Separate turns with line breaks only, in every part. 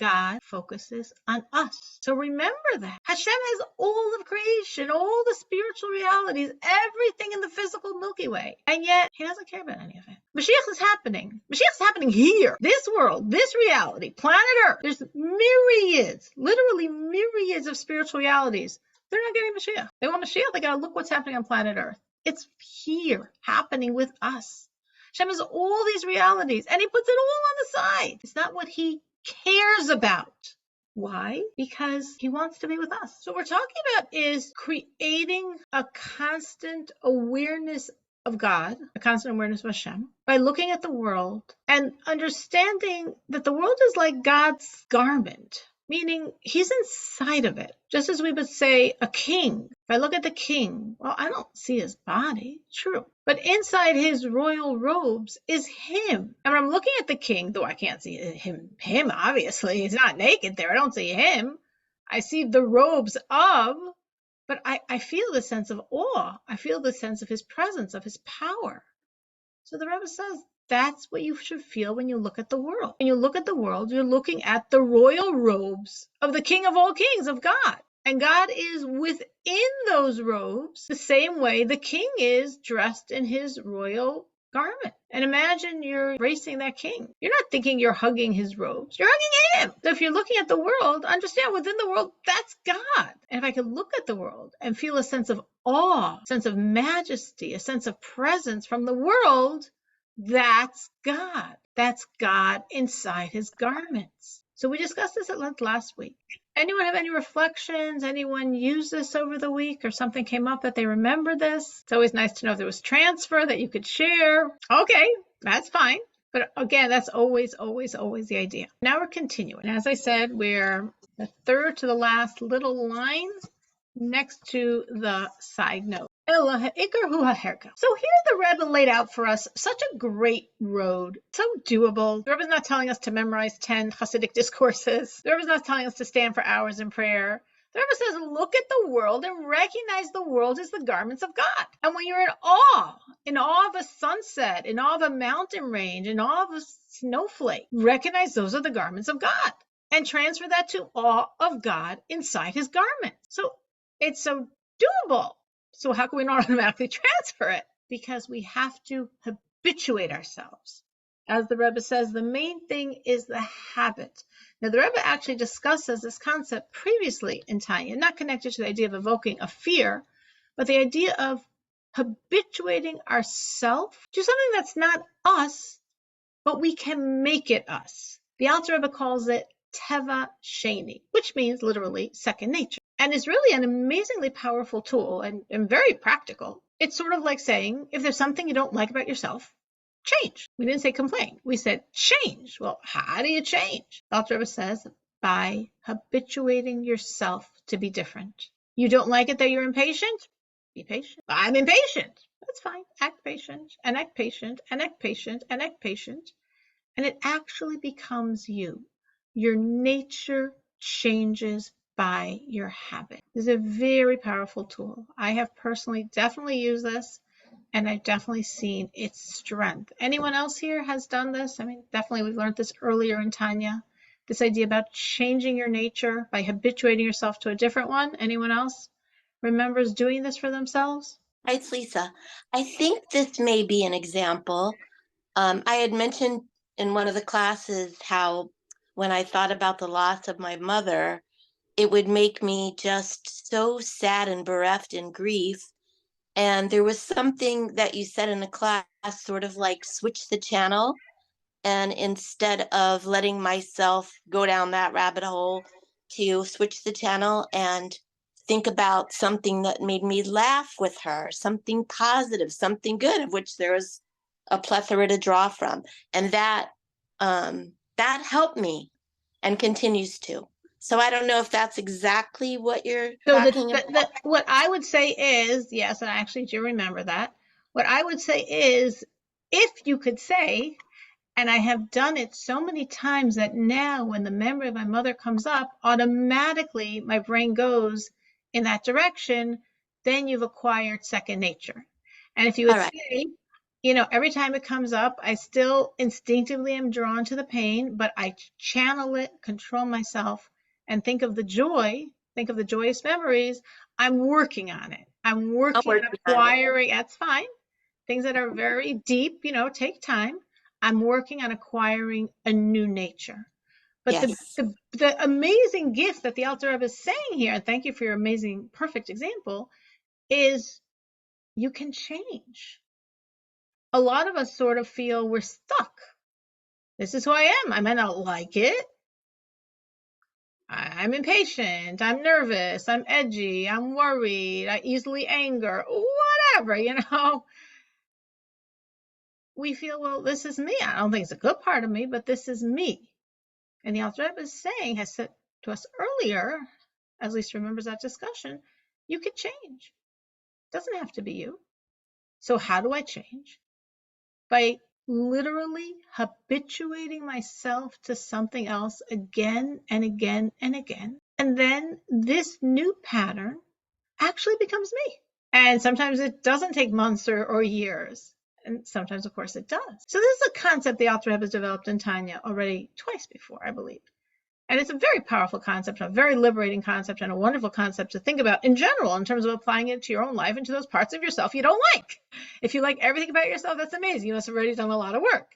God focuses on us. So remember that. Hashem has all of creation, all the spiritual realities, everything in the physical Milky Way. And yet, he doesn't care about any of it. Mashiach is happening. Mashiach is happening here. This world, this reality, planet Earth. There's myriads, literally myriads of spiritual realities. They're not getting Mashiach. They want Mashiach. They got to look what's happening on planet Earth. It's here, happening with us. Hashem has all these realities, and he puts it all on the side. It's not what he cares about. Why? Because he wants to be with us. So what we're talking about is creating a constant awareness of God, a constant awareness of Hashem, by looking at the world and understanding that the world is like God's garment, meaning he's inside of it. Just as we would say a king. If I look at the king, well, I don't see his body. True. But inside his royal robes is him. And when I'm looking at the king, though I can't see him obviously. He's not naked there. I don't see him. I see the robes of, but I feel the sense of awe. I feel the sense of his presence, of his power. So the Rebbe says, that's what you should feel when you look at the world. When you look at the world, you're looking at the royal robes of the King of all kings, of God. And God is within those robes the same way the king is dressed in his royal garment. And imagine you're embracing that king. You're not thinking you're hugging his robes. You're hugging him. So if you're looking at the world, understand within the world, that's God. And if I could look at the world and feel a sense of awe, a sense of majesty, a sense of presence from the world, that's God. That's God inside his garments. So we discussed this at length last week. Anyone have any reflections? Anyone use this over the week or something came up that they remember this? It's always nice to know if there was transfer that you could share. Okay, that's fine. But again, that's always, always, always the idea. Now we're continuing. As I said, we're the third to the last little line next to the side note. So here the Rebbe laid out for us such a great road, so doable. The Rebbe's not telling us to memorize 10 Hasidic discourses. The Rebbe's not telling us to stand for hours in prayer. The Rebbe says, look at the world and recognize the world as the garments of God. And when you're in awe of a sunset, in awe of a mountain range, in awe of a snowflake, recognize those are the garments of God and transfer that to awe of God inside his garment. So it's so doable. So how can we not automatically transfer it? Because we have to habituate ourselves. As the Rebbe says, the main thing is the habit. Now, the Rebbe actually discusses this concept previously in Tanya, not connected to the idea of evoking a fear, but the idea of habituating ourselves to something that's not us, but we can make it us. The Alter Rebbe calls it Teva Sheni, which means literally second nature. And is really an amazingly powerful tool and very practical. It's sort of like saying, if there's something you don't like about yourself, change. We didn't say complain. We said change. Well, how do you change? The Alter Rebbe says, by habituating yourself to be different. You don't like it that you're impatient? Be patient. I'm impatient. That's fine. Act patient, and act patient, and act patient, and act patient. And it actually becomes you. Your nature changes by your habit. This is a very powerful tool. I have personally definitely used this, and I've definitely seen its strength. Anyone else here has done this? I mean, definitely we've learned this earlier in Tanya. This idea about changing your nature by habituating yourself to a different one. Anyone else remembers doing this for themselves?
Hi, it's Lisa. I think this may be an example. I had mentioned in one of the classes how when I thought about the loss of my mother, it would make me just so sad and bereft in grief. And there was something that you said in the class, sort of like switch the channel. And instead of letting myself go down that rabbit hole, to switch the channel and think about something that made me laugh with her, something positive, something good, of which there was a plethora to draw from. And that helped me and continues to. So I don't know if that's exactly what you're talking about.
What I would say is, yes, and I actually do remember that. What I would say is, if you could say, and I have done it so many times that now when the memory of my mother comes up, automatically my brain goes in that direction, then you've acquired second nature. And if you would say, every time it comes up, I still instinctively am drawn to the pain, but I channel it, control myself, and think of the joy, think of the joyous memories. I'm working on it. I'm working on acquiring, that's fine. Things that are very deep, take time. I'm working on acquiring a new nature. But
Yes.
the amazing gift that the Alter Rebbe is saying here, and thank you for your amazing, perfect example, is you can change. A lot of us sort of feel we're stuck. This is who I am. I might not like it. I'm impatient. I'm nervous. I'm edgy. I'm worried. I easily anger. Whatever, We feel, well, this is me. I don't think it's a good part of me, but this is me. And the Alter Rebbe is saying, has said to us earlier, at least remembers that discussion, you could change. It doesn't have to be you. So how do I change? By literally habituating myself to something else again and again and again. And then this new pattern actually becomes me. And sometimes it doesn't take months or years. And sometimes, of course, it does. So this is a concept the Alter Rebbe has developed in Tanya already twice before, I believe. And it's a very powerful concept, a very liberating concept, and a wonderful concept to think about in general in terms of applying it to your own life and to those parts of yourself you don't like. If you like everything about yourself, that's amazing. You must have already done a lot of work.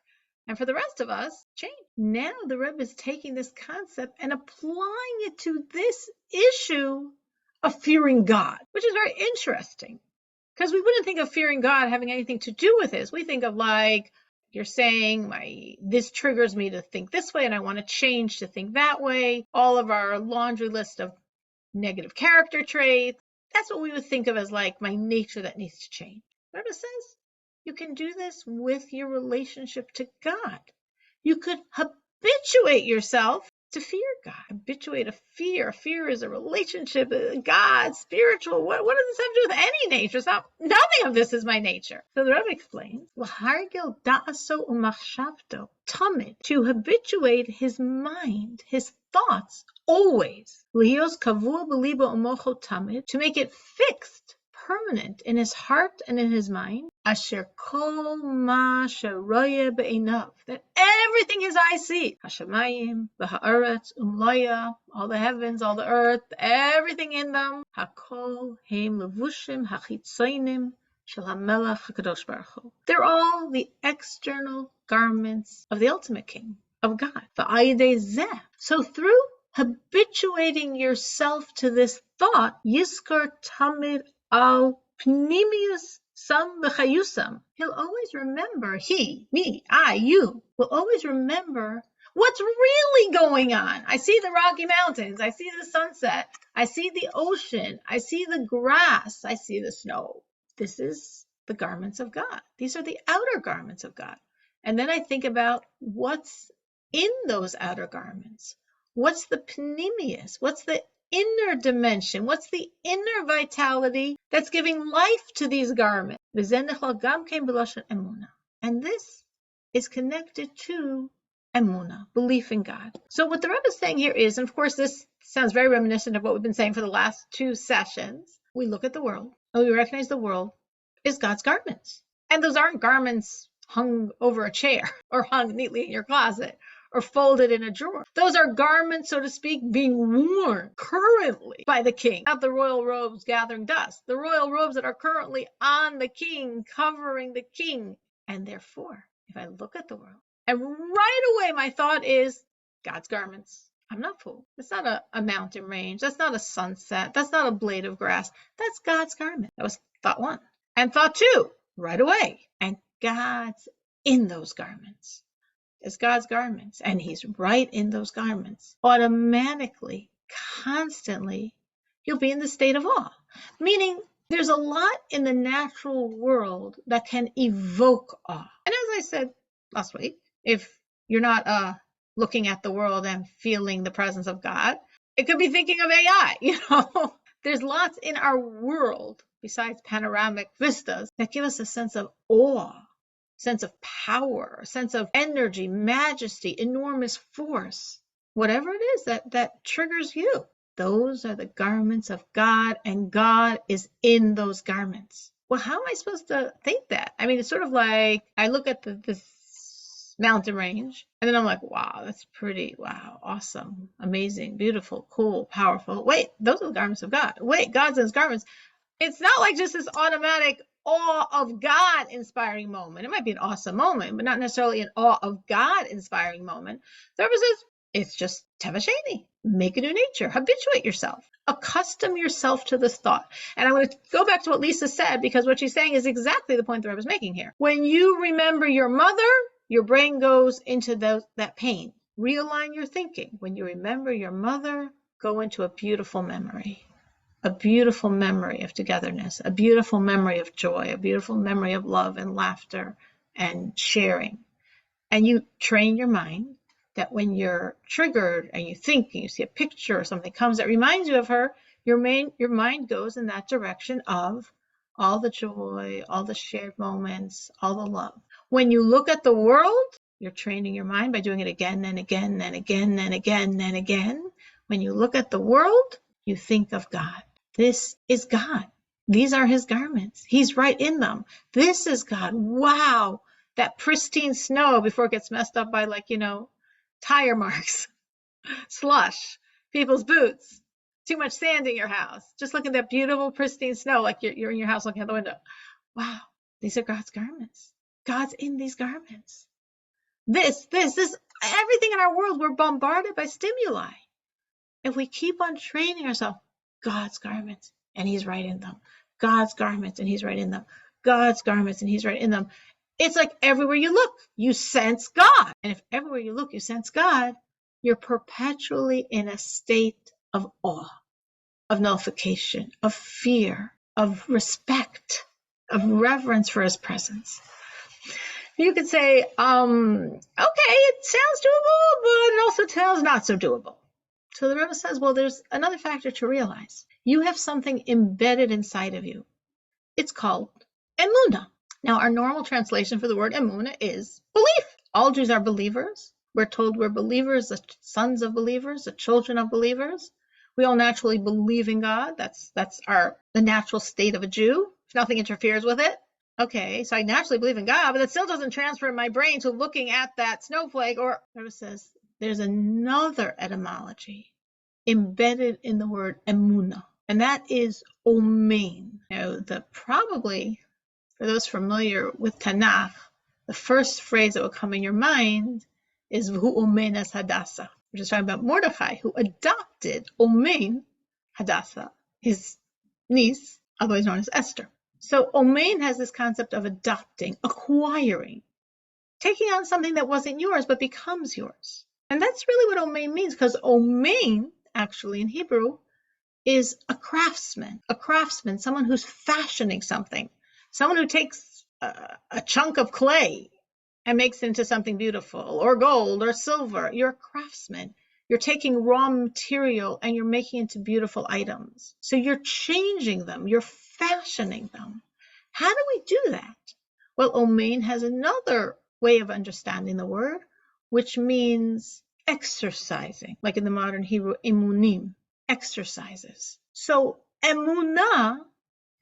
And for the rest of us, change. Now the Rebbe is taking this concept and applying it to this issue of fearing God, which is very interesting. Because we wouldn't think of fearing God having anything to do with this. We think of like, you're saying this triggers me to think this way and I want to change to think that way. All of our laundry list of negative character traits. That's what we would think of as like my nature that needs to change. Rebbe says you can do this with your relationship to God. You could habituate yourself to fear God. Habituate a fear. Fear is a relationship, God, spiritual. What does this have to do with any nature? It's not, nothing of this is my nature. So the Rebbe explains, L'hargil da'aso umachshavto, tamid, to habituate his mind, his thoughts, always. Lios kavua b'libo umocho tamid, to make it fixed, permanent in his heart and in his mind. Asher kol ma sheroye be'einav, that everything his eyes see, Hashemayim, v'ha'aretz, umlaya, all the heavens, all the earth, everything in them, hakol heim levushim hachitzoinim shel hamelech hakadosh baruch hu. They're all the external garments of the ultimate King, of God. V'ayidei zeh. So through habituating yourself to this thought, yiskar tamid al pnimius sam b'chayusam. He'll always remember, he, me, I, you, will always remember what's really going on. I see the Rocky Mountains. I see the sunset. I see the ocean. I see the grass. I see the snow. This is the garments of God. These are the outer garments of God. And then I think about what's in those outer garments. What's the pnimius? What's the inner dimension? What's the inner vitality that's giving life to these garments? And this is connected to emunah, belief in God. So what the Rebbe is saying here is, and of course this sounds very reminiscent of what we've been saying for the last two sessions, we look at the world and we recognize the world is God's garments. And those aren't garments hung over a chair or hung neatly in your closet or folded in a drawer. Those are garments, so to speak, being worn currently by the king, not the royal robes gathering dust. The royal robes that are currently on the king, covering the king. And therefore, if I look at the world, and right away my thought is God's garments. I'm not fooled. It's not a mountain range. That's not a sunset. That's not a blade of grass. That's God's garment. That was thought one. And thought two, right away. And God's in those garments. It's God's garments. And he's right in those garments. Automatically, constantly, you'll be in the state of awe. Meaning, there's a lot in the natural world that can evoke awe. And as I said last week, if you're not looking at the world and feeling the presence of God, it could be thinking of AI, There's lots in our world, besides panoramic vistas, that give us a sense of awe, sense of power, sense of energy, majesty, enormous force. Whatever it is that triggers you. Those are the garments of God, and God is in those garments. well, how am I supposed to think that? I mean, it's sort of like I look at this mountain range and then I'm like, wow, that's pretty, wow, awesome, amazing, beautiful, cool, powerful. Wait, those are the garments of God. Wait, God's in his garments. It's not like just this automatic awe of God inspiring moment. It might be an awesome moment, but not necessarily an awe of God inspiring moment. The Rebbe says it's just tevasheni. Make a new nature. Habituate yourself. Accustom yourself to this thought. And I'm going to go back to what Lisa said, because what she's saying is exactly the point that I was making here. When you remember your mother, your brain goes into that pain. Realign your thinking. When you remember your mother, go into a beautiful memory. A beautiful memory of togetherness, a beautiful memory of joy, a beautiful memory of love and laughter and sharing. And you train your mind that when you're triggered and you think and you see a picture or something comes that reminds you of her, your mind goes in that direction of all the joy, all the shared moments, all the love. When you look at the world, you're training your mind by doing it again and again and again and again and again. When you look at the world, you think of God. This is God. These are his garments. He's right in them. This is God. Wow. That pristine snow before it gets messed up by tire marks, slush, people's boots, too much sand in your house. Just look at that beautiful pristine snow like you're in your house looking out the window. Wow. These are God's garments. God's in these garments. This, everything in our world, we're bombarded by stimuli. If we keep on training ourselves, God's garments, and he's right in them. God's garments, and he's right in them. God's garments, and he's right in them. It's like everywhere you look, you sense God. And if everywhere you look, you sense God, you're perpetually in a state of awe, of nullification, of fear, of respect, of reverence for his presence. You could say, okay, it sounds doable, but it also sounds not so doable. So the Rebbe says, well, there's another factor to realize. You have something embedded inside of you. It's called emunah. Now, our normal translation for the word emunah is belief. All Jews are believers. We're told we're believers, the sons of believers, the children of believers. We all naturally believe in God. That's the natural state of a Jew, if nothing interferes with it. Okay, so I naturally believe in God, but that still doesn't transfer my brain to looking at that snowflake. Or the Rebbe says, there's another etymology embedded in the word emunah, and that is omein. Probably, for those familiar with Tanakh, the first phrase that will come in your mind is V'hu omein es Hadassah, which is talking about Mordechai, who adopted omein, Hadassah, his niece, otherwise known as Esther. So omein has this concept of adopting, acquiring, taking on something that wasn't yours but becomes yours. And that's really what omein means, because omein, actually in Hebrew, is a craftsman, someone who's fashioning something, someone who takes a chunk of clay and makes it into something beautiful, or gold or silver. You're a craftsman. You're taking raw material and you're making it into beautiful items. So you're changing them, you're fashioning them. How do we do that? Well, omein has another way of understanding the word, which means exercising, like in the modern Hebrew, emunim, exercises. So emunah,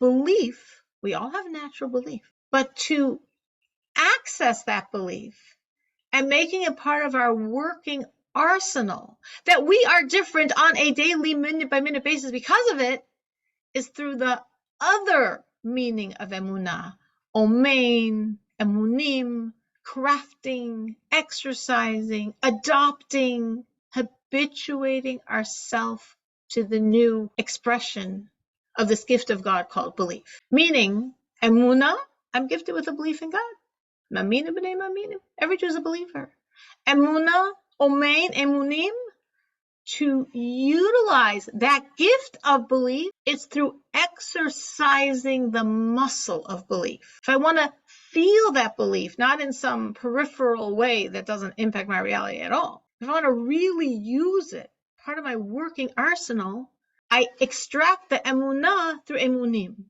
belief, we all have natural belief, but to access that belief and making it part of our working arsenal, that we are different on a daily, minute-by-minute basis because of it, is through the other meaning of emunah, omein, emunim, crafting, exercising, adopting, habituating ourselves to the new expression of this gift of God called belief. Meaning, emunah, I'm gifted with a belief in God. Mamina b'nei maminim. Every Jew is a believer. Emunah, omein, emunim, to utilize that gift of belief, it's through exercising the muscle of belief. If I want to feel that belief, not in some peripheral way that doesn't impact my reality at all, if I want to really use it, part of my working arsenal, I extract the emunah through emunim.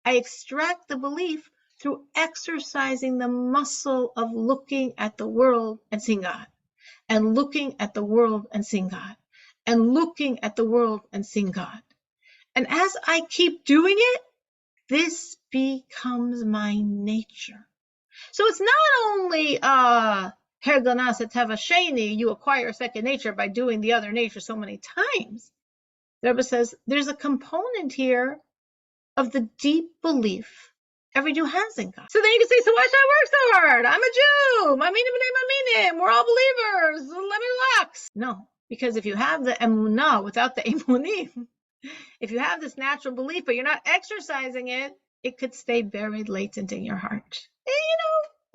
I extract the belief through exercising the muscle of looking at the world and seeing God, and looking at the world and seeing God, and looking at the world and seeing God. And as I keep doing it, this becomes my nature. So it's not only Herganas Teva Sheni, you acquire a second nature by doing the other nature so many times. The Rebbe says there's a component here of the deep belief every Jew has in God. So then you can say, so why should I work so hard? I'm a Jew. Maminim, we're all believers. Let me relax. No, because if you have the emunah without the emunim, if you have this natural belief, but you're not exercising it, it could stay buried latent in your heart. And,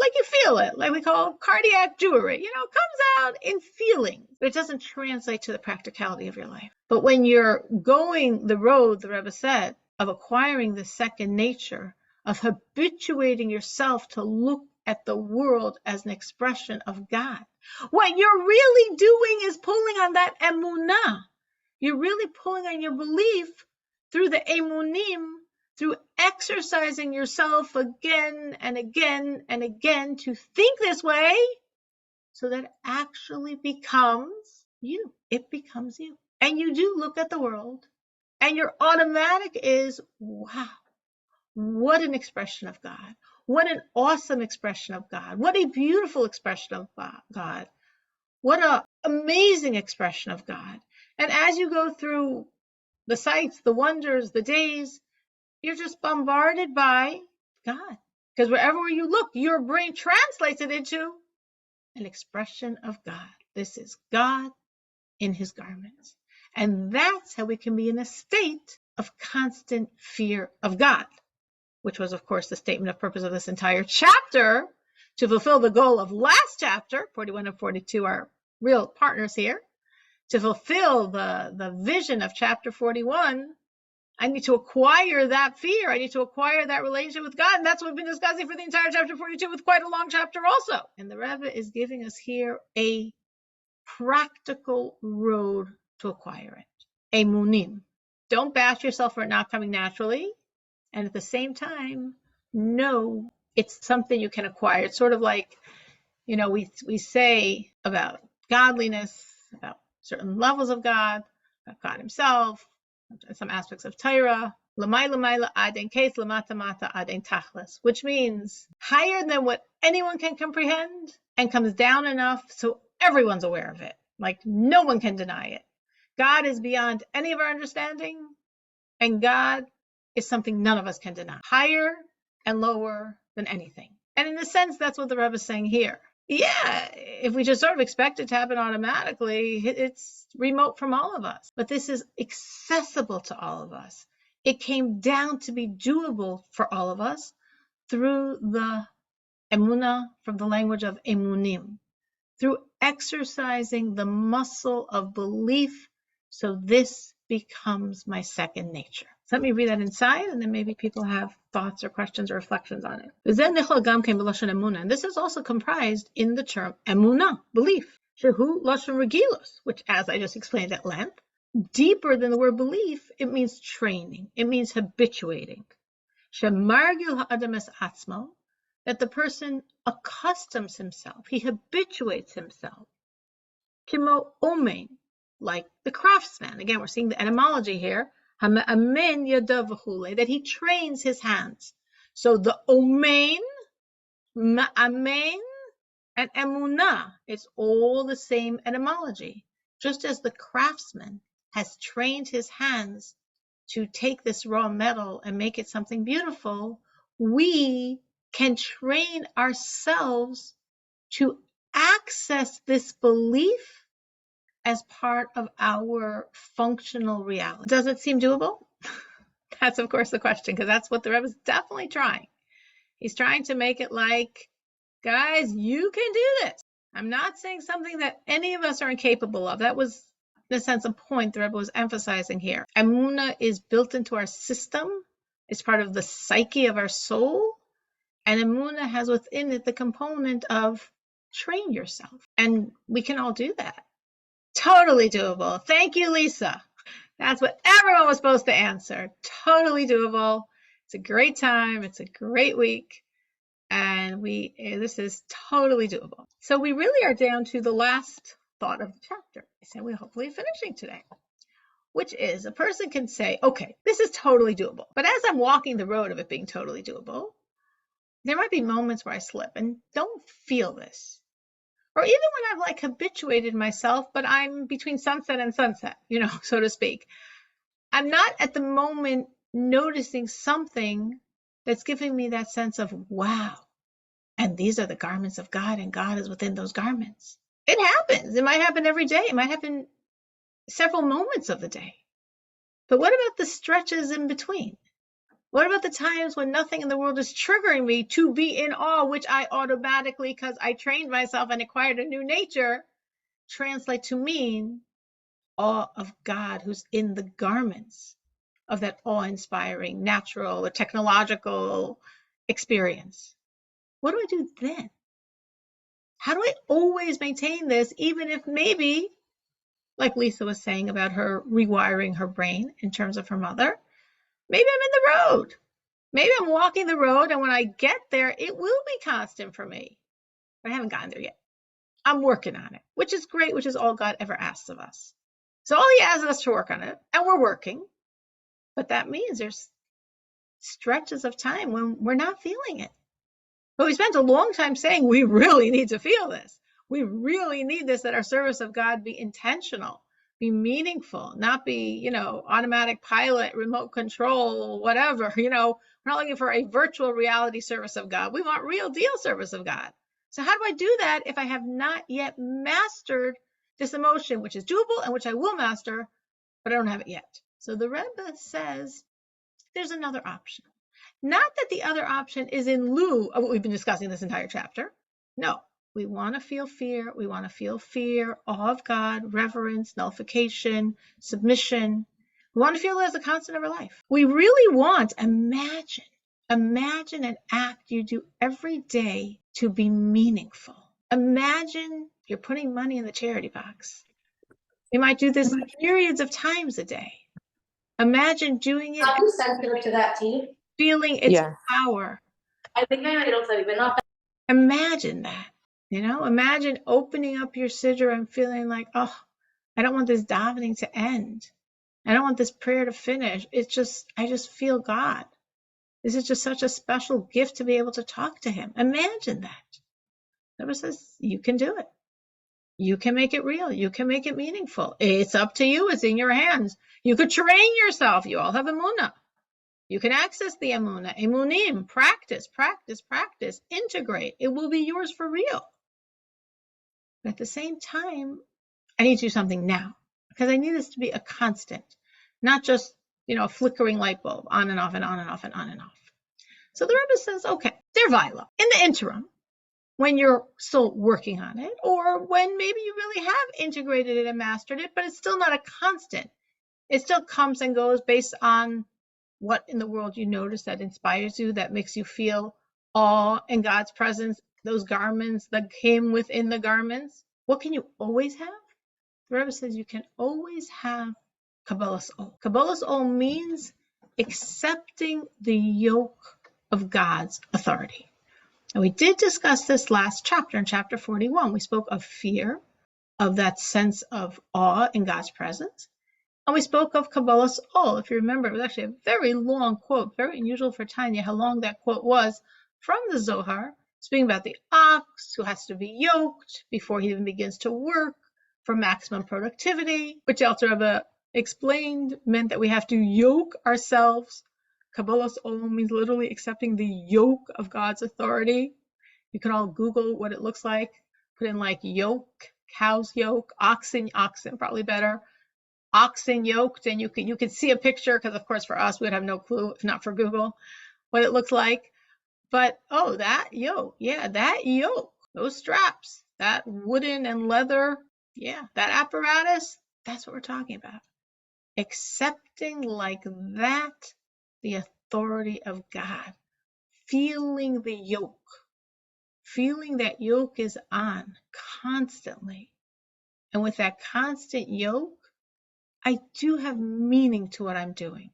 like you feel it, like we call cardiac Jewry. It comes out in feelings, but it doesn't translate to the practicality of your life. But when you're going the road, the Rebbe said, of acquiring the second nature, of habituating yourself to look at the world as an expression of God, what you're really doing is pulling on that emunah. You're really pulling on your belief through the emunim, through exercising yourself again and again and again to think this way, so that it actually becomes you. It becomes you. And you do look at the world, and your automatic is, wow, what an expression of God. What an awesome expression of God. What a beautiful expression of God. What an amazing expression of God. And as you go through the sights, the wonders, the days, you're just bombarded by God. Because wherever you look, your brain translates it into an expression of God. This is God in his garments. And that's how we can be in a state of constant fear of God, which was, of course, the statement of purpose of this entire chapter, to fulfill the goal of last chapter. 41 and 42 are real partners here. To fulfill the vision of chapter 41, I need to acquire that fear. I need to acquire that relationship with God. And that's what we've been discussing for the entire chapter 42, with quite a long chapter also. And the Rebbe is giving us here a practical road to acquire it. Emunim. Don't bash yourself for it not coming naturally. And at the same time, know it's something you can acquire. It's sort of like, we say about godliness, about certain levels of God, about God himself, some aspects of Torah, which means higher than what anyone can comprehend and comes down enough so everyone's aware of it. Like no one can deny it. God is beyond any of our understanding, and God is something none of us can deny. Higher and lower than anything. And in a sense, that's what the Rebbe is saying here. Yeah, if we just sort of expect it to happen automatically, it's remote from all of us. But this is accessible to all of us. It came down to be doable for all of us through the emunah, from the language of emunim, through exercising the muscle of belief, so this becomes my second nature. So let me read that inside, and then maybe people have thoughts or questions or reflections on it. And this is also comprised in the term emunah, belief, shehu lashon regilos, which, as I just explained at length, deeper than the word belief, it means training. It means habituating. Shemargil ha'adam es atzmo, that the person accustoms himself, he habituates himself. Kimo omein, like the craftsman. Again, we're seeing the etymology here. Ha'me'amen yadav v'chulei, that he trains his hands. So the omein, ma'amen, and emunah, it's all the same etymology. Just as the craftsman has trained his hands to take this raw metal and make it something beautiful, we can train ourselves to access this belief as part of our functional reality. Does it seem doable? That's, of course, the question, because that's what the Rebbe is definitely trying. He's trying to make it like, guys, you can do this. I'm not saying something that any of us are incapable of. That was, in a sense, a point the Rebbe was emphasizing here. Emunah is built into our system. It's part of the psyche of our soul. And emunah has within it the component of train yourself. And we can all do that. Totally doable. Thank you, Lisa. That's what everyone was supposed to answer. Totally doable. It's a great time. It's a great week. And this is totally doable. So we really are down to the last thought of the chapter. So we're hopefully finishing today. which is a person can say, okay, this is totally doable. But as I'm walking the road of it being totally doable, there might be moments where I slip and don't feel this. Or even when I've like habituated myself, but I'm between sunset and sunset, so to speak. I'm not at the moment noticing something that's giving me that sense of, wow, and these are the garments of God, and God is within those garments. It happens. It might happen every day. It might happen several moments of the day. But what about the stretches in between? What about the times when nothing in the world is triggering me to be in awe, which I automatically, because I trained myself and acquired a new nature, translate to mean awe of God who's in the garments of that awe-inspiring natural or technological experience? What do I do then? How do I always maintain this, even if maybe, like Lisa was saying about her rewiring her brain in terms of her mother, maybe I'm in the road. Maybe I'm walking the road, and when I get there, it will be constant for me. But I haven't gotten there yet. I'm working on it, which is great, which is all God ever asks of us. So all he asks us to work on it, and we're working. But that means there's stretches of time when we're not feeling it. But we spent a long time saying we really need to feel this. We really need this, that our service of God be intentional, be meaningful, not be, automatic pilot, remote control, whatever. We're not looking for a virtual reality service of God. We want real deal service of God. So how do I do that if I have not yet mastered this emotion, which is doable and which I will master, but I don't have it yet? So the Rebbe says there's another option. Not that the other option is in lieu of what we've been discussing this entire chapter. No, we want to feel fear. We want to feel fear, awe of God, reverence, nullification, submission. We want to feel it as a constant of our life. We really want, imagine an act you do every day to be meaningful. Imagine you're putting money in the charity box. You might do this myriads of times a day. Imagine doing it,
To that team.
feeling its power. Imagine that, imagine opening up your siddur and feeling like, oh, I don't want this davening to end. I don't want this prayer to finish. I just feel God. This is just such a special gift to be able to talk to him. Imagine that. The Rebbe says, you can do it. You can make it real. You can make it meaningful. It's up to you. It's in your hands. You could train yourself. You all have emunah. You can access the emunah, emunim, practice, integrate. It will be yours for real. But at the same time, I need to do something now because I need this to be a constant, not just, a flickering light bulb on and off and on and off and on and off. So the Rebbe says, okay, dervaila. In the interim, when you're still working on it, or when maybe you really have integrated it and mastered it, but it's still not a constant. It still comes and goes based on what in the world you notice that inspires you, that makes you feel awe in God's presence, those garments, the him within the garments. What can you always have? The Rebbe says you can always have Kabbalah's ol. Kabbalah's ol means accepting the yoke of God's authority. And we did discuss this last chapter, in chapter 41. We spoke of fear, of that sense of awe in God's presence. And we spoke of Kabbalah's ol. If you remember, it was actually a very long quote, very unusual for Tanya, how long that quote was from the Zohar, speaking about the ox who has to be yoked before he even begins to work for maximum productivity, which Alter Rebbe explained meant that we have to yoke ourselves. Kabbalah's ol means literally accepting the yoke of God's authority. You can all Google what it looks like. Put in like yoke, cow's yoke, oxen probably better. Oxen yoked, and you can see a picture, because of course for us we'd have no clue if not for Google what it looks like. But that yoke, those straps, that wooden and leather, that apparatus, that's what we're talking about. Accepting like that the authority of God, feeling the yoke, feeling that yoke is on constantly. And with that constant yoke, I do have meaning to what I'm doing.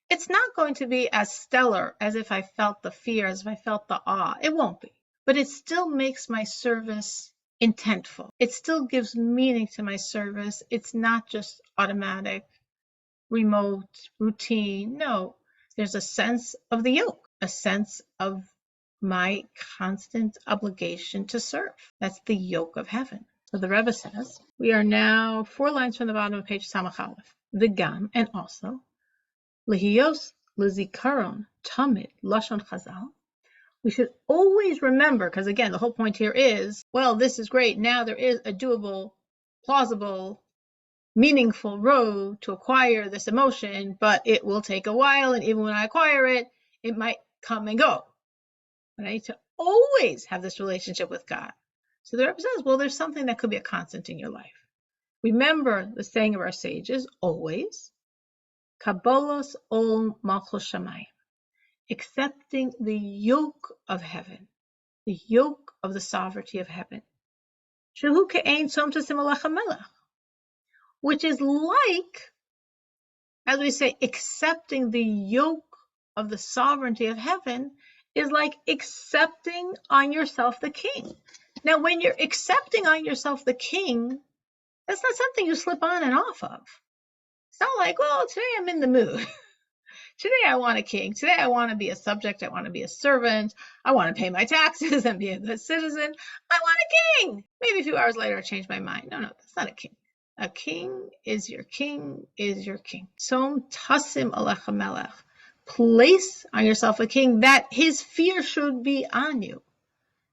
It's not going to be as stellar as if I felt the fear, as if I felt the awe. It won't be. But it still makes my service intentful. It still gives meaning to my service. It's not just automatic. remote, routine. No, there's a sense of the yoke, a sense of my constant obligation to serve. That's the yoke of heaven. So the Rebbe says, we are now 4 lines from the bottom of page Samach Aleph. The Gam, and also, Lihiyos Lizikaron Tamid Lashon Chazal. We should always remember, because again, the whole point here is, well, this is great. Now there is a doable, plausible, meaningful road to acquire this emotion, but it will take a while. And even when I acquire it, it might come and go. But I need to always have this relationship with God. So the Rebbe says, well, there's something that could be a constant in your life. Remember the saying of our sages, always, Kabbalos ol malchus shamayim, accepting the yoke of heaven, the yoke of the sovereignty of heaven, shehu ke'ein tzom tasim alecha melech, which is like, as we say, accepting the yoke of the sovereignty of heaven is like accepting on yourself the king. Now, when you're accepting on yourself the king, that's not something you slip on and off of. It's not like, well, today I'm in the mood. Today I want a king. Today I want to be a subject. I want to be a servant. I want to pay my taxes and be a good citizen. I want a king. Maybe a few hours later I change my mind. No, that's not a king. A king is your king is your king. Som tasim alecha melech. Place on yourself a king that his fear should be on you,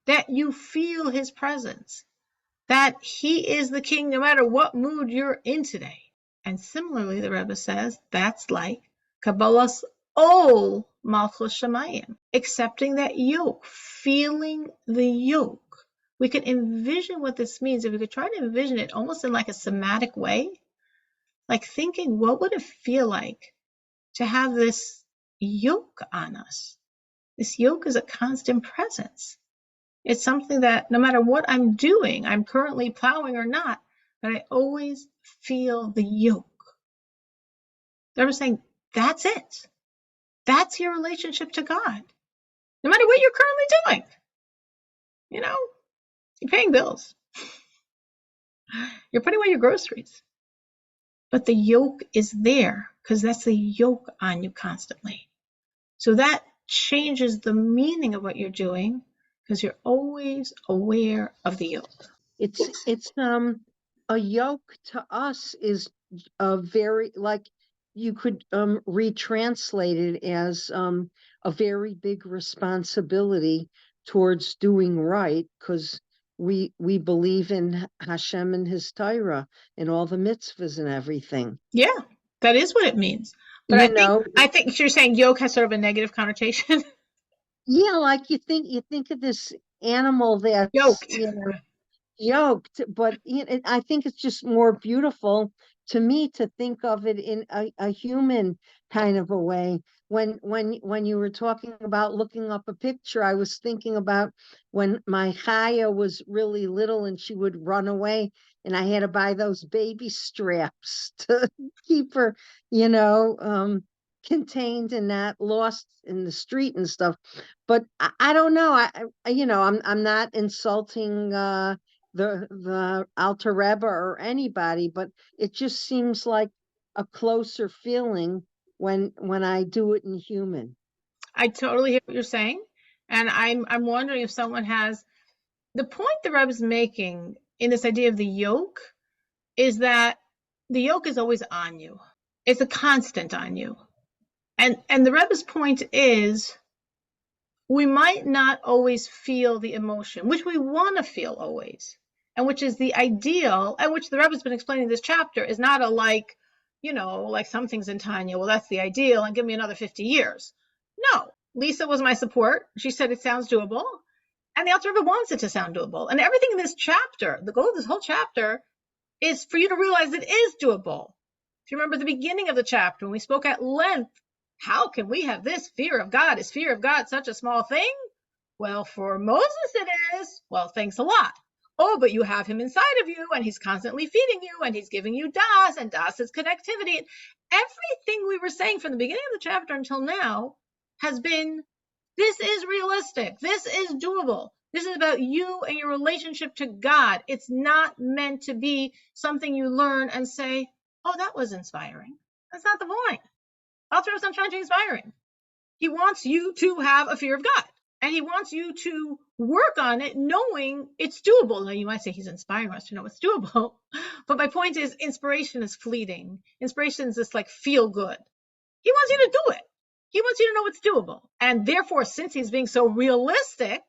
that you feel his presence, that he is the king no matter what mood you're in today. And similarly, the Rebbe says, that's like Kabbalas ol malchus shamayim, accepting that yoke, feeling the yoke. We could envision what this means. If we could try to envision it almost in like a somatic way, like thinking, what would it feel like to have this yoke on us? This yoke is a constant presence. It's something that no matter what I'm doing, I'm currently plowing or not, but I always feel the yoke. They're saying, that's it. That's your relationship to God. No matter what you're currently doing. You're paying bills. You're putting away your groceries. But the yoke is there because that's the yoke on you constantly. So that changes the meaning of what you're doing because you're always aware of the yoke.
It's a yoke to us is a very, like, you could retranslate it as a very big responsibility towards doing right, because we believe in Hashem and his Torah and all the mitzvahs and everything.
Yeah, that is what it means. But I think you're saying yoke has sort of a negative connotation.
Yeah, like you think of this animal that's
Yoked.
Yoked, but I think it's just more beautiful to me to think of it in a human kind of a way. When you were talking about looking up a picture, I was thinking about when my Chaya was really little and she would run away, and I had to buy those baby straps to keep her, contained and not lost in the street and stuff. But I don't know. I'm not insulting the Alter Rebbe or anybody, but it just seems like a closer feeling when I do it in human.
I totally hear what you're saying, and I'm wondering if someone has the point the Rebbe's making in this idea of the yoke is that the yoke is always on you. It's a constant on you. And the Rebbe's point is we might not always feel the emotion, which we want to feel always, and which is the ideal, and which the Rebbe's been explaining in this chapter is not a like some things in Tanya, well, that's the ideal, and give me another 50 years. No, Lisa was my support. She said it sounds doable, and the Alter Rebbe wants it to sound doable. And everything in this chapter, the goal of this whole chapter, is for you to realize it is doable. If you remember the beginning of the chapter, when we spoke at length, how can we have this fear of God? Is fear of God such a small thing? Well, for Moses it is. Well, thanks a lot. Oh, but you have him inside of you, and he's constantly feeding you, and he's giving you das, and das is connectivity. Everything we were saying from the beginning of the chapter until now has been, this is realistic. This is doable. This is about you and your relationship to God. It's not meant to be something you learn and say, oh, that was inspiring. That's not the point. Alter Rebbe's not trying to inspire him. He wants you to have a fear of God. And he wants you to work on it knowing it's doable. Now, you might say he's inspiring us to know it's doable. But my point is, inspiration is fleeting. Inspiration is just like feel good. He wants you to do it. He wants you to know it's doable. And therefore, since he's being so realistic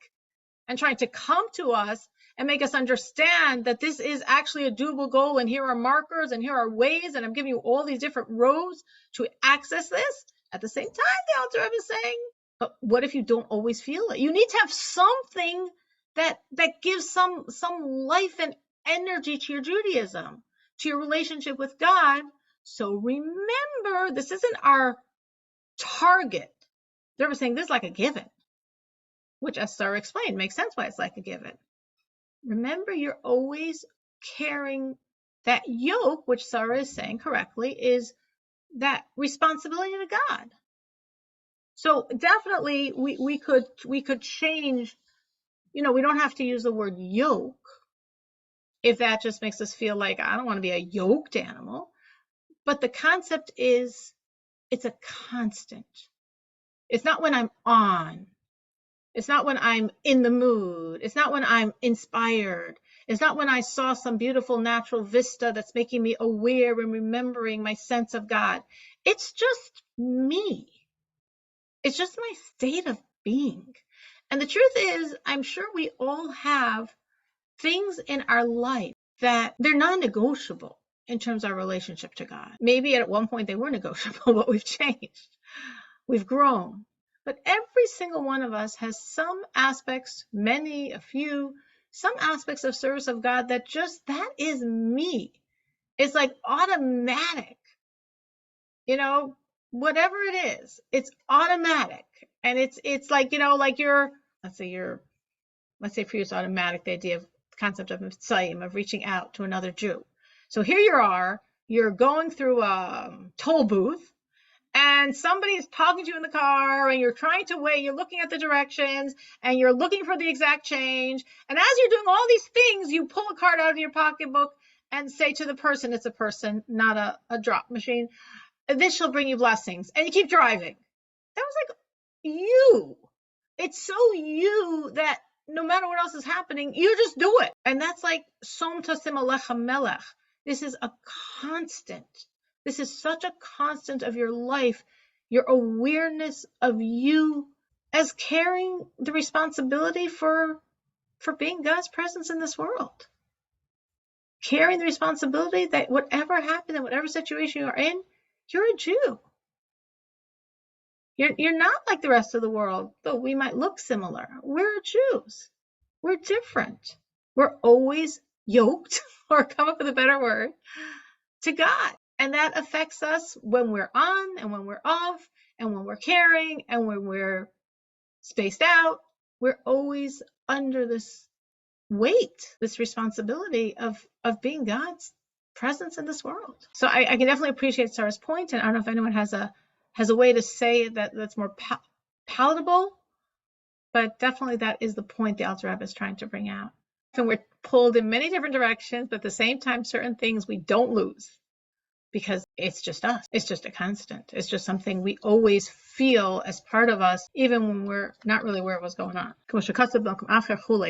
and trying to come to us and make us understand that this is actually a doable goal, and here are markers and here are ways, and I'm giving you all these different roads to access this, at the same time, the Alter Rebbe is saying, but what if you don't always feel it? You need to have something that gives some life and energy to your Judaism, to your relationship with God. So remember, this isn't our target. The Rebbe is saying this is like a given, which, as Sarah explained, makes sense why it's like a given. Remember, you're always carrying that yoke, which Sarah is saying correctly, is that responsibility to God. So definitely we could change, we don't have to use the word yoke if that just makes us feel like I don't want to be a yoked animal. But the concept is it's a constant. It's not when I'm on. It's not when I'm in the mood. It's not when I'm inspired. It's not when I saw some beautiful natural vista that's making me aware and remembering my sense of God. It's just me. It's just my state of being. And the truth is, I'm sure we all have things in our life that they're non-negotiable in terms of our relationship to God. Maybe at one point they were negotiable, but we've changed. We've grown. But every single one of us has some aspects, many, a few, some aspects of service of God that is me. It's like automatic. Whatever it is, it's automatic. And it's like, like let's say for you it's automatic, the idea of the concept of Mitzrayim, of reaching out to another Jew. So here you are, you're going through a toll booth, and somebody's talking to you in the car, and you're trying to wait, you're looking at the directions, and you're looking for the exact change. And as you're doing all these things, you pull a card out of your pocketbook and say to the person, it's a person, not a drop machine, this shall bring you blessings. And you keep driving. That was like you. It's so you that no matter what else is happening, you just do it. And that's like Som Tosim Alecha Melech. This is a constant. This is such a constant of your life, your awareness of you as carrying the responsibility for being God's presence in this world. Carrying the responsibility that whatever happens in whatever situation you're in, you're a Jew. You're not like the rest of the world, though we might look similar. We're Jews. We're different. We're always yoked, or come up with a better word, to God. And that affects us when we're on and when we're off and when we're caring and when we're spaced out. We're always under this weight, this responsibility of being God's presence in this world. So I can definitely appreciate Sarah's point, and I don't know if anyone has a way to say it that's more palatable, but definitely that is the point the Alter Rebbe is trying to bring out. And we're pulled in many different directions, but at the same time, certain things we don't lose because it's just us. It's just a constant. It's just something we always feel as part of us, even when we're not really aware of what's going on.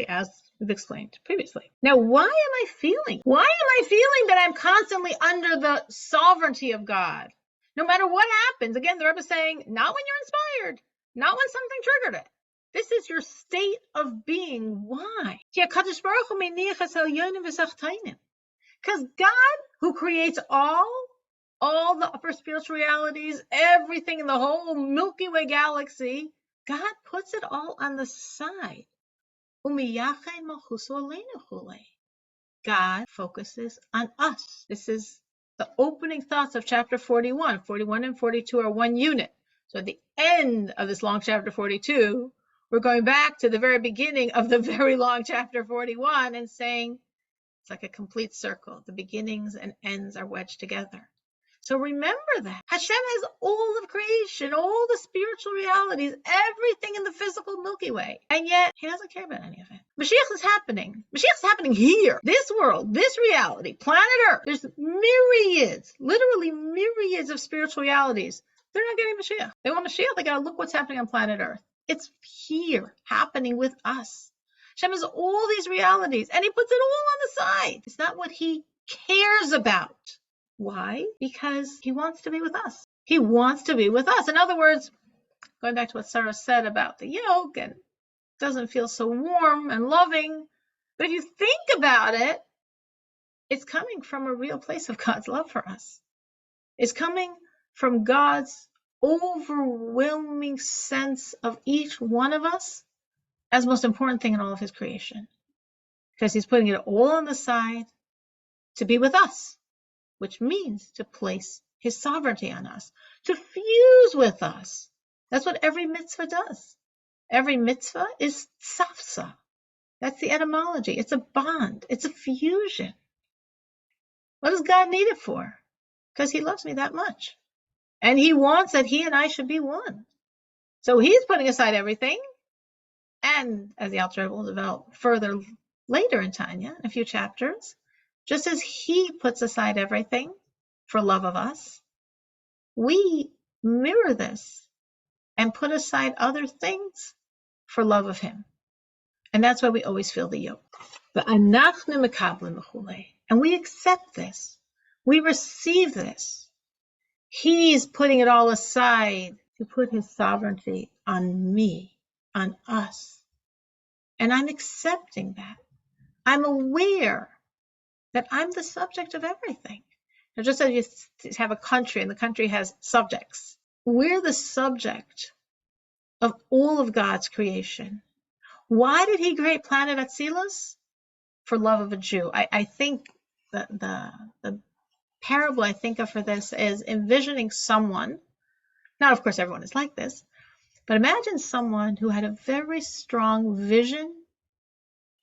As we've explained previously. Now, why am I feeling? Why am I feeling that I'm constantly under the sovereignty of God? No matter what happens, again, the Rebbe is saying, not when you're inspired, not when something triggered it. This is your state of being. Why? Because God, who creates all the upper spiritual realities, everything in the whole Milky Way galaxy, God puts it all on the side. God focuses on us. This is the opening thoughts of chapter 41. 41 and 42 are one unit. So at the end of this long chapter 42, we're going back to the very beginning of the very long chapter 41 and saying it's like a complete circle. The beginnings and ends are wedged together. So remember that Hashem has all of creation, all the spiritual realities, everything in the physical Milky Way, and yet he doesn't care about any of it. Mashiach is happening. Mashiach is happening here. This world, this reality, planet Earth. There's myriads, literally myriads of spiritual realities. They're not getting Mashiach. They want Mashiach. They got to look what's happening on planet Earth. It's here, happening with us. Hashem has all these realities, and he puts it all on the side. It's not what he cares about. Why? Because he wants to be with us. He wants to be with us. In other words, going back to what Sarah said about the yoke, and doesn't feel so warm and loving. But if you think about it, it's coming from a real place of God's love for us. It's coming from God's overwhelming sense of each one of us as the most important thing in all of his creation. Because he's putting it all on the side to be with us, which means to place his sovereignty on us, to fuse with us. That's what every mitzvah does. Every mitzvah is safsa. That's the etymology. It's a bond. It's a fusion. What does God need it for? Because he loves me that much. And he wants that he and I should be one. So he's putting aside everything. And as the Alter Rebbe will develop further later in Tanya, in a few chapters, just as he puts aside everything for love of us, we mirror this and put aside other things for love of him. And that's why we always feel the yoke. And we accept this. We receive this. He's putting it all aside to put his sovereignty on me, on us. And I'm accepting that. I'm aware that I'm the subject of everything. Now, just as you have a country and the country has subjects, we're the subject of all of God's creation. Why did he create planet Atzilus? For love of a Jew. I think the parable I think of for this is envisioning someone, not of course everyone is like this, but imagine someone who had a very strong vision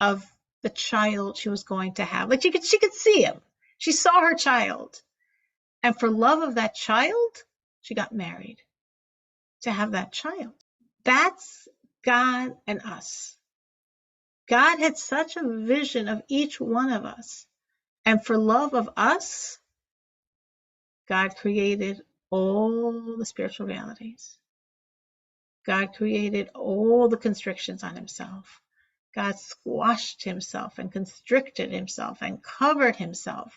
of the child she was going to have. Like she could see him. She saw her child. And for love of that child, she got married to have that child. That's God and us. God had such a vision of each one of us. And for love of us, God created all the spiritual realities. God created all the constrictions on himself. God squashed himself and constricted himself and covered himself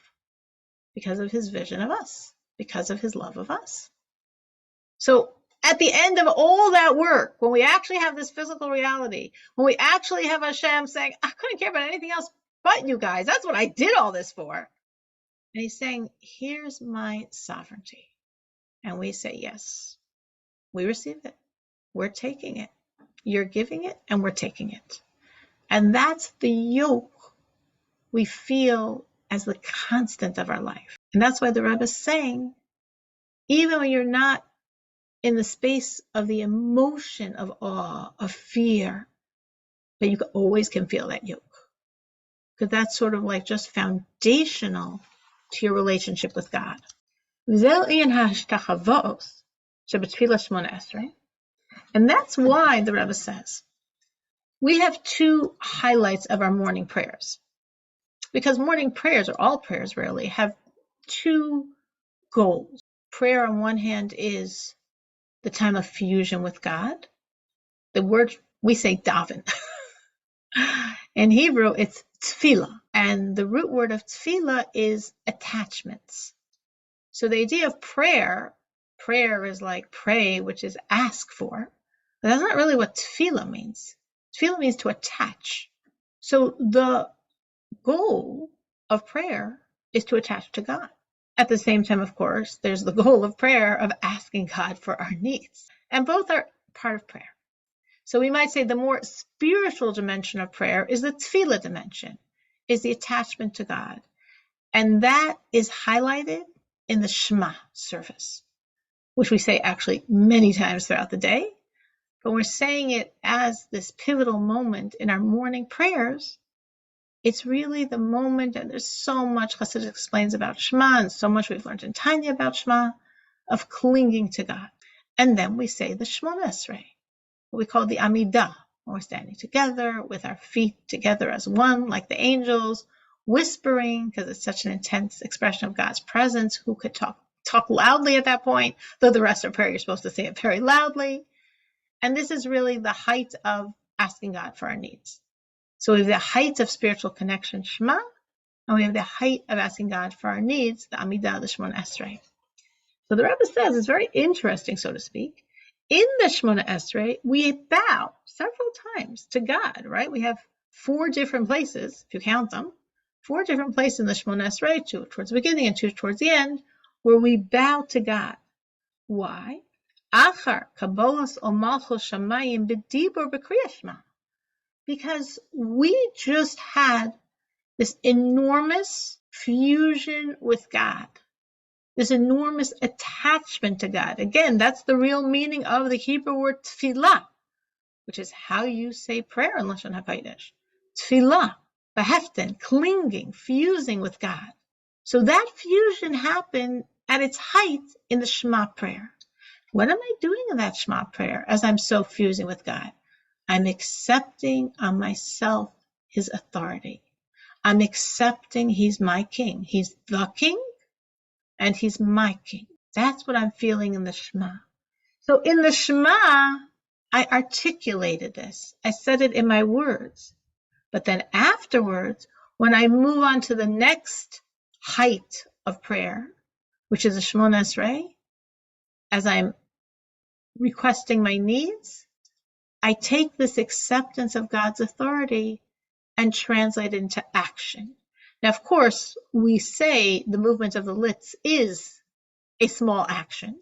because of his vision of us, because of his love of us. So at the end of all that work, when we actually have this physical reality, when we actually have Hashem saying, I couldn't care about anything else but you guys. That's what I did all this for. And he's saying, here's my sovereignty. And we say, yes, we receive it. We're taking it. You're giving it and we're taking it. And that's the yoke we feel as the constant of our life. And that's why the Rebbe is saying, even when you're not in the space of the emotion of awe, of fear, but you always can feel that yoke. Because that's sort of like just foundational to your relationship with God. And that's why the Rebbe says, we have two highlights of our morning prayers. Because morning prayers, or all prayers really, have two goals. Prayer on one hand is the time of fusion with God. The word, we say daven. In Hebrew, it's tefillah. And the root word of tefillah is attachments. So the idea of prayer is like pray, which is ask for. But that's not really what tefillah means. Tefillah means to attach. So the goal of prayer is to attach to God. At the same time, of course, there's the goal of prayer of asking God for our needs. And both are part of prayer. So we might say the more spiritual dimension of prayer is the tefillah dimension, is the attachment to God. And that is highlighted in the Shema service, which we say actually many times throughout the day. But we're saying it as this pivotal moment in our morning prayers. It's really the moment, and there's so much Chassidus explains about Shema, and so much we've learned in Tanya about Shema, of clinging to God. And then we say the Shemona Esrei, what we call the Amidah, when we're standing together with our feet together as one, like the angels, whispering, because it's such an intense expression of God's presence. Who could talk loudly at that point? Though the rest of prayer, you're supposed to say it very loudly. And this is really the height of asking God for our needs. So we have the height of spiritual connection, Shema, and we have the height of asking God for our needs, the Amidah, the Shemona Esrei. So the Rebbe says, it's very interesting, so to speak. In the Shemona Esrei, we bow several times to God, right? We have 4 different places, if you count them, 4 different places in the Shemona Esrei, 2 towards the beginning and 2 towards the end, where we bow to God. Why? Achar kabolas o malchus shamayim b'dibur b'kriyas Shema. Because we just had this enormous fusion with God, this enormous attachment to God. Again, that's the real meaning of the Hebrew word tefillah, which is how you say prayer in Lashon HaKodesh. Tefillah, beheften, clinging, fusing with God. So that fusion happened at its height in the Shema prayer. What am I doing in that Shema prayer as I'm so fusing with God? I'm accepting on myself his authority. I'm accepting he's my king. He's the king and he's my king. That's what I'm feeling in the Shema. So in the Shema, I articulated this. I said it in my words. But then afterwards, when I move on to the next height of prayer, which is the Shemona Esrei, as I'm requesting my needs, I take this acceptance of God's authority and translate it into action. Now, of course, we say the movement of the lips is a small action.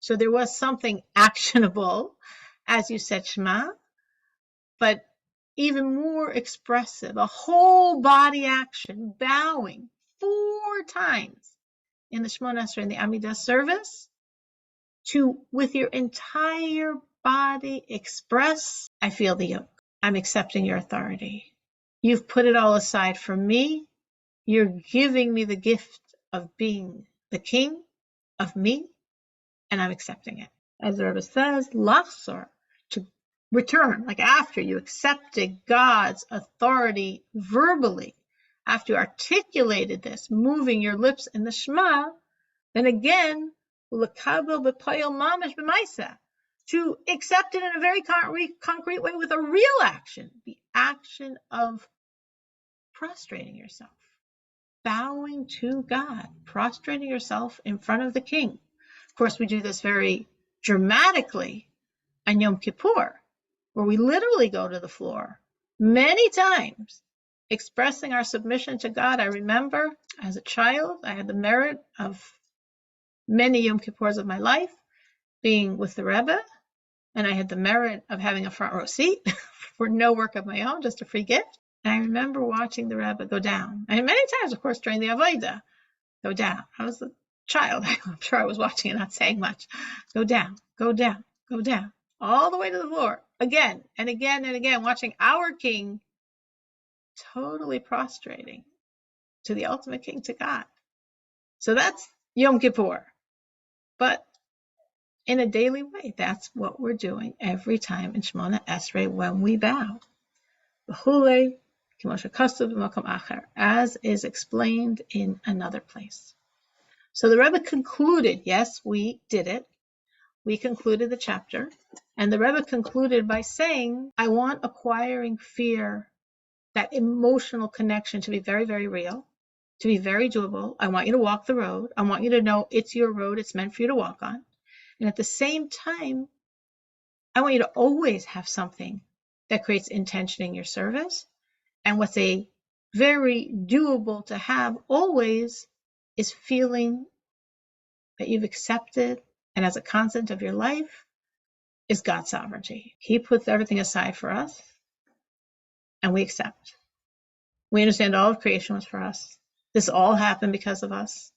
So there was something actionable, as you said, Shema, but even more expressive, a whole body action, bowing 4 times in the Shemona Esrei in the Amidah service, to, with your entire body, express, I feel the yoke. I'm accepting your authority. You've put it all aside for me. You're giving me the gift of being the king of me, and I'm accepting it. As the Rebbe says, lachzor, to return, like after you accepted God's authority verbally, after you articulated this, moving your lips in the Shema, then again, l'kabel b'poyel mamash b'maisa, to accept it in a very concrete way with a real action, the action of prostrating yourself, bowing to God, prostrating yourself in front of the King. Of course, we do this very dramatically on Yom Kippur, where we literally go to the floor many times, expressing our submission to God. I remember as a child, I had the merit of many Yom Kippurs of my life being with the Rebbe, and I had the merit of having a front row seat for no work of my own, just a free gift. And I remember watching the Rebbe go down, and many times, of course, during the Avodah, go down. I was a child. I'm sure I was watching and not saying much. Go down, go down, go down, all the way to the floor, again and again and again, watching our King totally prostrating to the ultimate King, to God. So that's Yom Kippur. But in a daily way, that's what we're doing every time in Shemona Esrei when we bow. As is explained in another place. So the Rebbe concluded, yes, we did it. We concluded the chapter. And the Rebbe concluded by saying, I want acquiring fear, that emotional connection, to be very, very real, to be very doable. I want you to walk the road. I want you to know it's your road. It's meant for you to walk on. And at the same time, I want you to always have something that creates intention in your service. And what's a very doable to have always is feeling that you've accepted, and as a constant of your life, is God's sovereignty. He puts everything aside for us, and we accept. We understand all of creation was for us. This all happened because of us.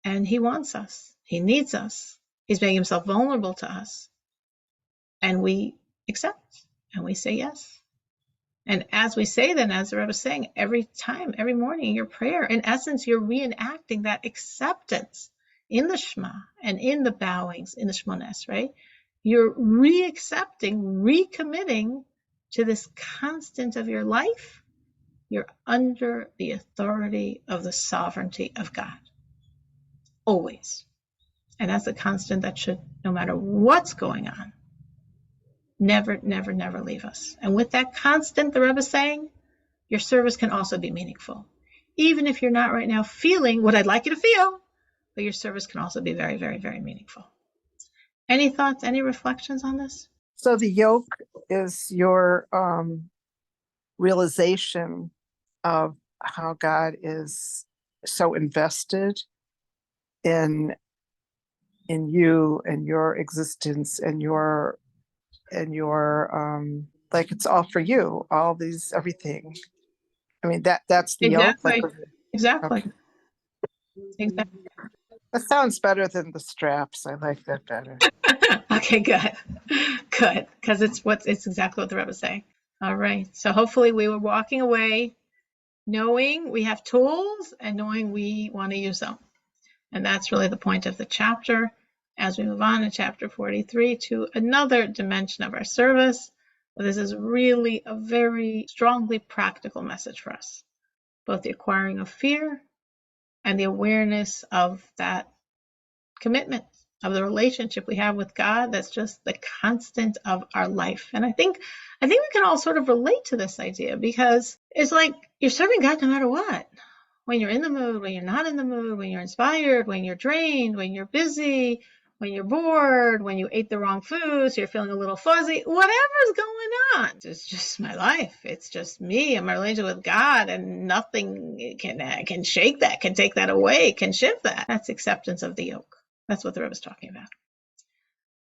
And he wants us. He needs us. He's making himself vulnerable to us. And we accept, and we say yes. And as we say that, as the Rebbe is saying, every time, every morning in your prayer, in essence, you're reenacting that acceptance in the Shema and in the bowings in the Shemona Esrei. You're re-accepting, recommitting to this constant of your life. You're under the authority of the sovereignty of God. Always. And that's a constant that should, no matter what's going on, never, never, never leave us. And with that constant, the Rebbe is saying, your service can also be meaningful. Even if you're not right now feeling what I'd like you to feel, but your service can also be very, very, very meaningful. Any thoughts, any reflections on this?
So the yoke is your realization of how God is so invested in you and your existence and your like it's all for you, all these everything. I mean that's the yoke.
Exactly.
Like,
Exactly.
okay.
Exactly.
That sounds better than the straps. I like that better.
Okay, good. Good. Because it's exactly what the Rebbe is saying. All right. So hopefully we were walking away knowing we have tools and knowing we want to use them. And that's really the point of the chapter as we move on in chapter 43 to another dimension of our service. This is really a very strongly practical message for us, both the acquiring of fear and the awareness of that commitment, of the relationship we have with God. That's just the constant of our life. And I think we can all sort of relate to this idea, because it's like you're serving God no matter what. When you're in the mood, when you're not in the mood, when you're inspired, when you're drained, when you're busy, when you're bored, when you ate the wrong food, so you're feeling a little fuzzy, whatever's going on. It's just my life. It's just me and my relationship with God, and nothing can shake that, can take that away, can shift that. That's acceptance of the yoke. That's what the Rebbe is talking about.